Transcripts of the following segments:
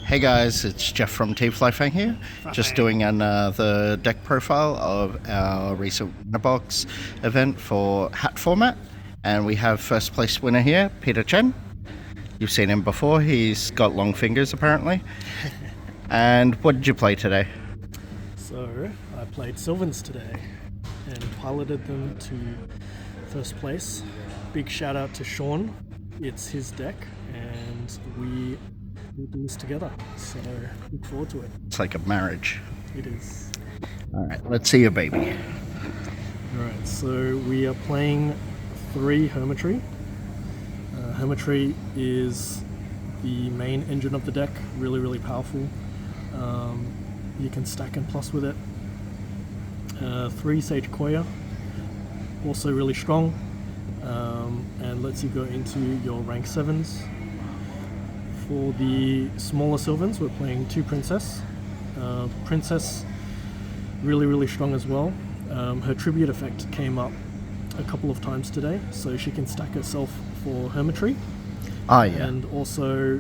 Hey guys, it's Jeff from Team Flyfang here, just doing another deck profile of our recent winner box event for hat format, and we have first place winner here, Peter Chen. You've seen him before, he's got long fingers apparently. And what did you play today? So I played Sylvans today and piloted them to first place. Big shout out to Sean, it's his deck and we will do this together, so look forward to it. It's like a marriage. It is. Alright, let's see your baby. Alright, so we are playing 3 Hermitry. Hermitry is the main engine of the deck, really powerful. You can stack and plus with it. 3 Sage Koya, also really strong, and lets you go into your rank 7s. For the smaller Sylvans, we're playing 2 Princess. Princess, really strong as well. Her tribute effect came up a couple of times today, so she can stack herself for Hermitry. Ah, yeah. And also,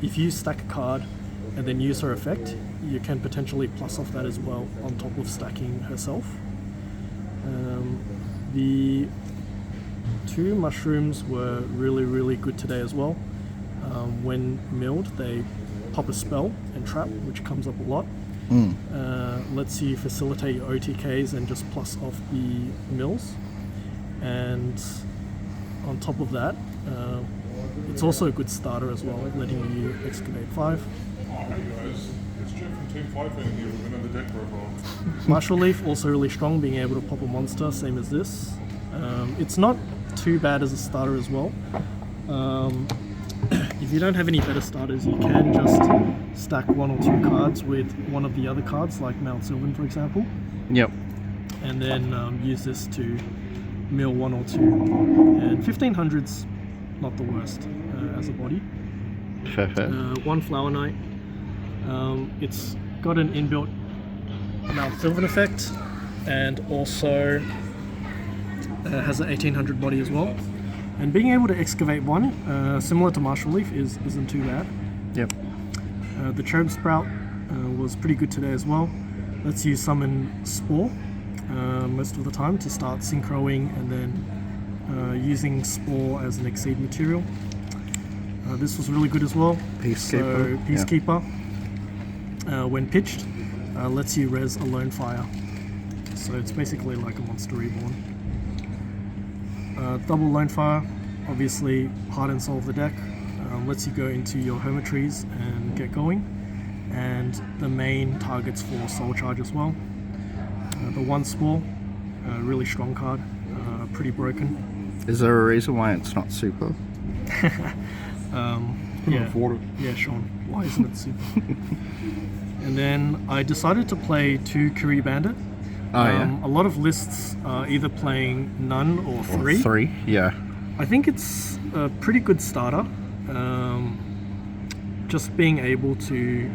if you stack a card and then use her effect, you can potentially plus off that as well on top of stacking herself. The 2 mushrooms were really good today as well. When milled, they pop a spell and trap, which comes up a lot. Lets you facilitate your OTKs and just plus off the mills. And on top of that, it's also a good starter as well, letting you excavate 5. Hey guys, it's Chen from Team Flyfang here with another deck profile. Martial Leaf, also really strong, being able to pop a monster, same as this. It's not too bad as a starter as well. If you don't have any better starters, you can just stack 1 or 2 cards with one of the other cards, like Mount Sylvan for example. Yep. And then use this to mill 1 or 2. And 1500's not the worst as a body. Fair. 1 Flower Knight. It's got an inbuilt Mount Sylvan effect, and also has an 1800 body as well. And being able to excavate 1, similar to Martial Leaf, isn't too bad. Yep. The Cherub Sprout was pretty good today as well. Lets you summon Spore most of the time to start synchroing and then using Spore as an exceed material. This was really good as well. Peacekeeper. So, Peacekeeper, when pitched, lets you res a Lone Fire. So it's basically like a Monster Reborn. Double Lone Fire, obviously heart and soul of the deck, lets you go into your Hermitries and get going, and the main targets for Soul Charge as well. The 1 Spore, really strong card, pretty broken. Is there a reason why it's not super? Yeah, afford it. yeah, Sean, why isn't it super? And then I decided to play 2 Kiri Bandit. A lot of lists are either playing none or 3. 3, yeah. I think it's a pretty good starter. Just being able to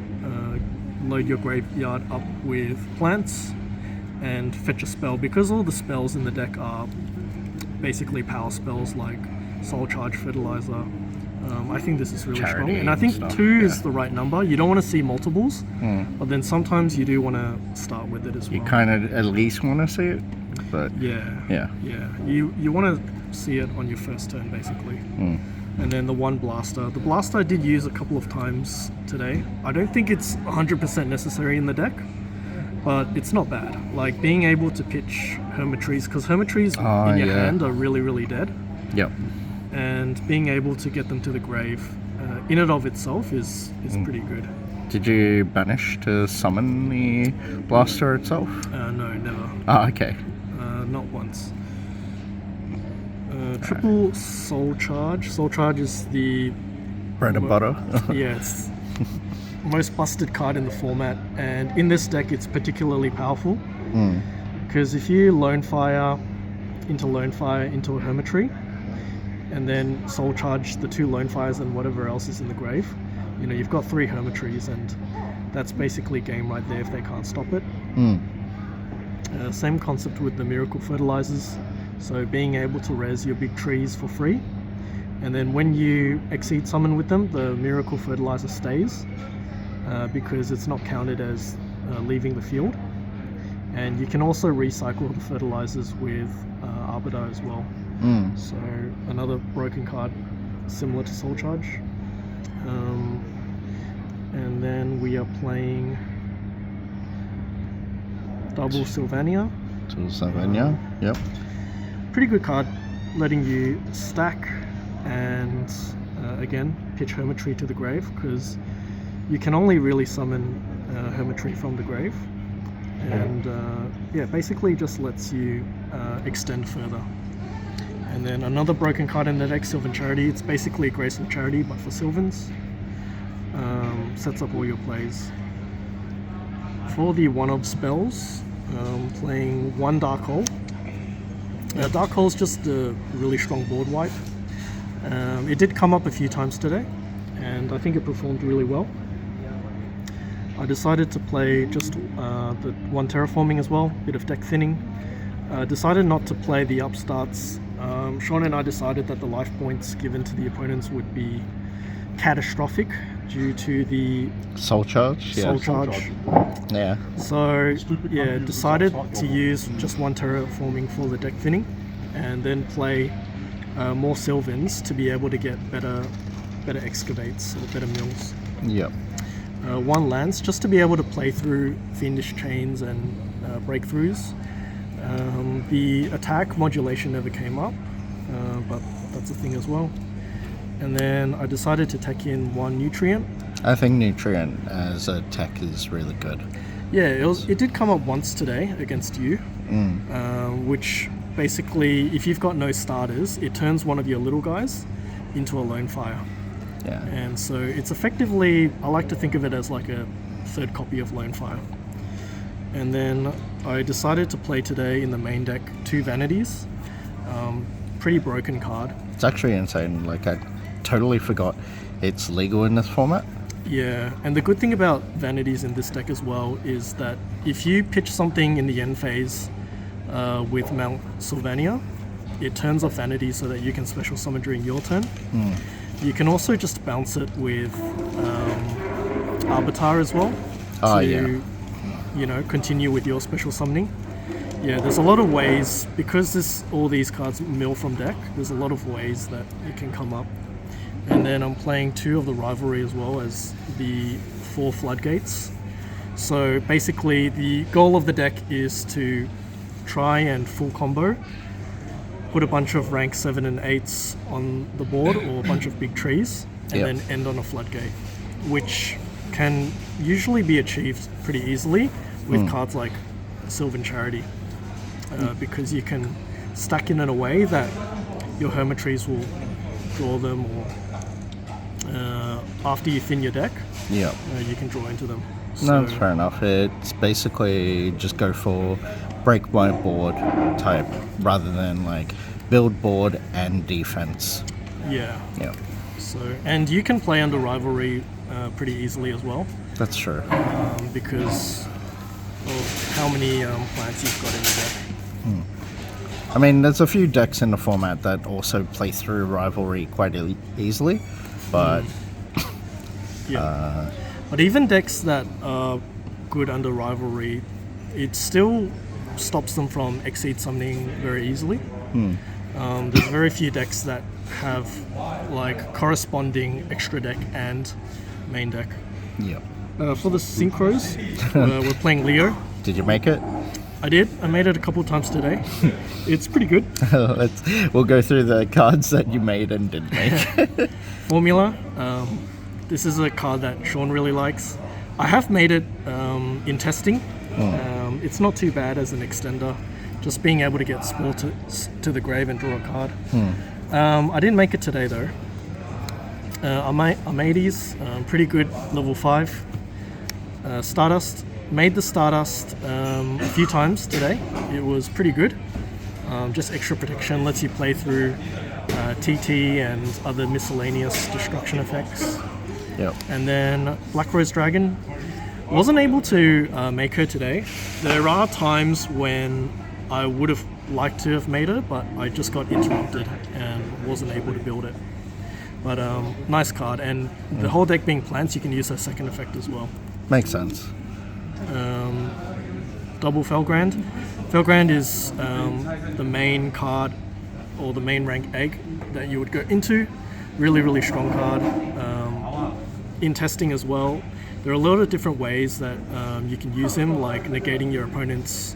load your graveyard up with plants and fetch a spell, because all the spells in the deck are basically power spells like Soul Charge, Fertilizer. I think this is really strong, and I think stuff, 2 is the right number. You don't want to see multiples, but then sometimes you do want to start with it as well. You kind of at least want to see it, but yeah. You want to see it on your first turn basically. And then the 1 Blaster. The Blaster I did use a couple of times today. I don't think it's 100% necessary in the deck, but it's not bad. Like being able to pitch Hermitries, because Hermitries in your hand are really dead. Yep. And being able to get them to the grave in and of itself is pretty good. Did you manage to summon the blaster itself? No, never. Ah, okay. Not once. Triple Soul Charge. Soul Charge is the Bread and butter. yeah, it's most busted card in the format, and in this deck it's particularly powerful because if you Lone Fire into a Hermitry, and then Soul Charge the 2 Lone Fires and whatever else is in the grave, you know, you've got 3 Hermitries, and that's basically game right there if they can't stop it. Same concept with the Miracle Fertilizers, so being able to res your big trees for free And then when you exceed summon with them, the Miracle Fertilizer stays because it's not counted as leaving the field. And you can also recycle the fertilizers with Arbiter as well. So another broken card similar to Soul Charge. And then we are playing double Sylvania. Sylvania, yep. Pretty good card, letting you stack and again pitch Hermitry to the grave, because you can only really summon Hermitry from the grave, and yeah, basically just lets you extend further. And then another broken card in the deck, Sylvan Charity. It's basically a Graceful Charity but for Sylvans. Sets up all your plays. For the one-of spells, playing one Dark Hole. Dark Hole is just a really strong board wipe. It did come up a few times today, and I think it performed really well. I decided to play just the one Terraforming as well, bit of deck thinning. Decided not to play the upstarts. Sean and I decided that the life points given to the opponents would be catastrophic due to the Soul Charge. Soul Charge. Yeah. So yeah, decided to use just one Terraforming for the deck thinning, and then play more Sylvans to be able to get better excavates or better mills. Yep. One Lance just to be able to play through Fiendish Chains and breakthroughs. The attack modulation never came up, but that's a thing as well. And then I decided to take in one Nutrient. I think Nutrient as a tech is really good. Yeah, it did come up once today against you, which basically, if you've got no starters, it turns one of your little guys into a Lone Fire. Yeah. And so it's effectively, I like to think of it as like a third copy of Lone Fire. And then I decided to play today in the main deck 2 Vanities. Pretty broken card. It's actually insane. Like, I totally forgot it's legal in this format. Yeah, and the good thing about Vanities in this deck as well is that if you pitch something in the end phase with Mount Sylvania, it turns off Vanity so that you can special summon during your turn. You can also just bounce it with Arbiter as well to, you know, continue with your special summoning. Yeah, there's a lot of ways, because all these cards mill from deck, there's a lot of ways that it can come up. And then I'm playing 2 of the Rivalry as well as the 4 Floodgates. So basically the goal of the deck is to try and full combo, put a bunch of rank 7 and 8s on the board or a bunch of big trees, and then end on a Floodgate, which can usually be achieved pretty easily with cards like Sylvan Charity, because you can stack in a way that your Hermitries will draw them, or after you thin your deck, you can draw into them. No, that's fair enough. It's basically just go for break my board type rather than like build board and defense. Yeah. Yeah. So, and you can play under Rivalry pretty easily as well. That's true. Because of how many plants you've got in the deck. I mean, there's a few decks in the format that also play through Rivalry quite easily, but but even decks that are good under Rivalry, it still stops them from exceed summoning very easily. There's very few decks that have like corresponding extra deck and main deck. Yeah. For the synchros, we're playing Leo. Did you make it? I did. I made it a couple times today. It's pretty good. We'll go through the cards that you made and didn't make. Formula. This is a card that Sean really likes. I have made it in testing. It's not too bad as an extender. Just being able to get Spore to the grave and draw a card. I didn't make it today though. Armades, pretty good, level 5. Stardust, made the Stardust a few times today. It was pretty good. Just extra protection, lets you play through TT and other miscellaneous destruction effects. And then Black Rose Dragon, wasn't able to make her today. There are times when I would have liked to have made her, but I just got interrupted and wasn't able to build it. But nice card, and the whole deck being plants, you can use a second effect as well. Makes sense. Double Felgrand. Felgrand is the main card or the main rank egg that you would go into. Really, really strong card. In testing as well, there are a lot of different ways that you can use him, like negating your opponent's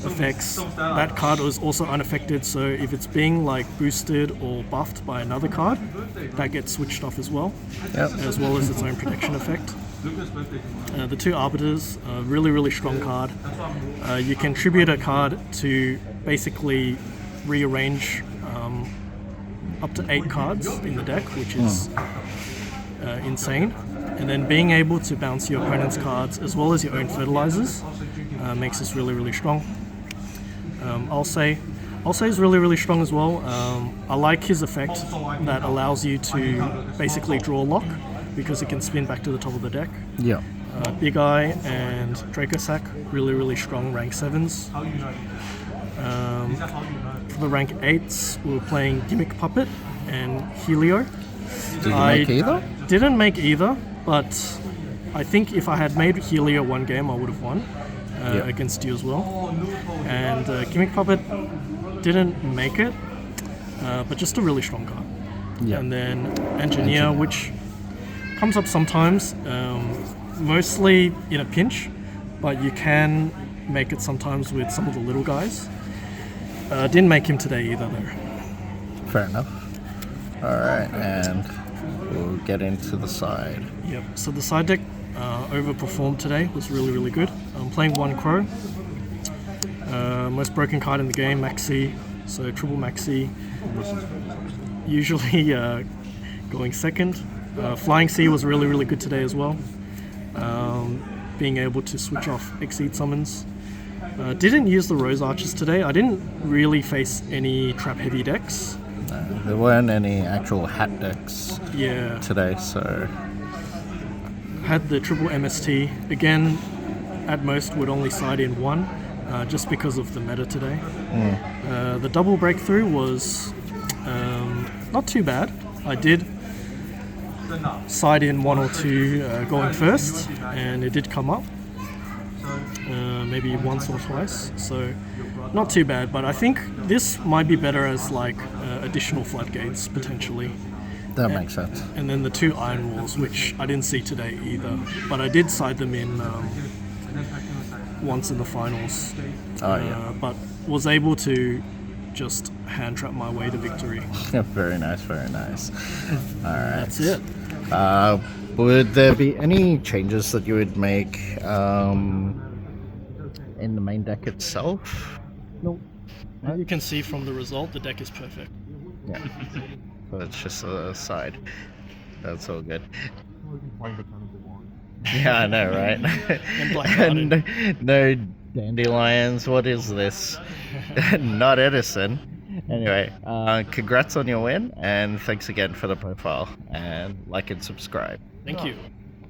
effects. That card is also unaffected, so if it's being like boosted or buffed by another card, that gets switched off as well, as well as its own protection effect. The two Arbiters, really, really strong card. You can tribute a card to basically rearrange up to 8 cards in the deck, which is insane. And then being able to bounce your opponent's cards as well as your own fertilizers makes this really, really strong. I'll say is really, really strong as well. I like his effect that allows you to basically draw lock, because it can spin back to the top of the deck. Yeah. Big Eye and Dracosac, really, really strong rank 7s. For the rank 8s, we were playing Gimmick Puppet and Helio. Did you make either? Didn't make either, but I think if I had made Helio one game, I would have won against you as well. And Gimmick Puppet didn't make it, but just a really strong card. Yeah. And then Engineer, which comes up sometimes, mostly in a pinch, but you can make it sometimes with some of the little guys. Didn't make him today either though. Fair enough. Alright, and we'll get into the side. Yep, so the side deck overperformed today, was really, really good. I'm playing one Crow. Most broken card in the game, Maxi, so triple Maxi. Usually going second. Flying Sea was really, really good today as well. Being able to switch off Exceed summons. Didn't use the Rose Archers today. I didn't really face any trap heavy decks. There weren't any actual hat decks today, so... Had the triple MST. Again, at most would only side in one, just because of the meta today. The double breakthrough was not too bad. I did side in one or two going first, and it did come up maybe once or twice, so not too bad. But I think this might be better as like additional floodgates potentially. That makes sense. And then the two Iron Walls, which I didn't see today either, but I did side them in once in the finals. But was able to just hand trap my way to victory. Very nice, very nice. Alright. That's it. Would there be any changes that you would make in the main deck itself? Nope. As you can see from the result, the deck is perfect. Yeah. So it's just a side. That's all good. Yeah, I know, right? And Black no dandelions. What is this? Not Edison. Anyway, congrats on your win, and thanks again for the profile, and like and subscribe. Thank you.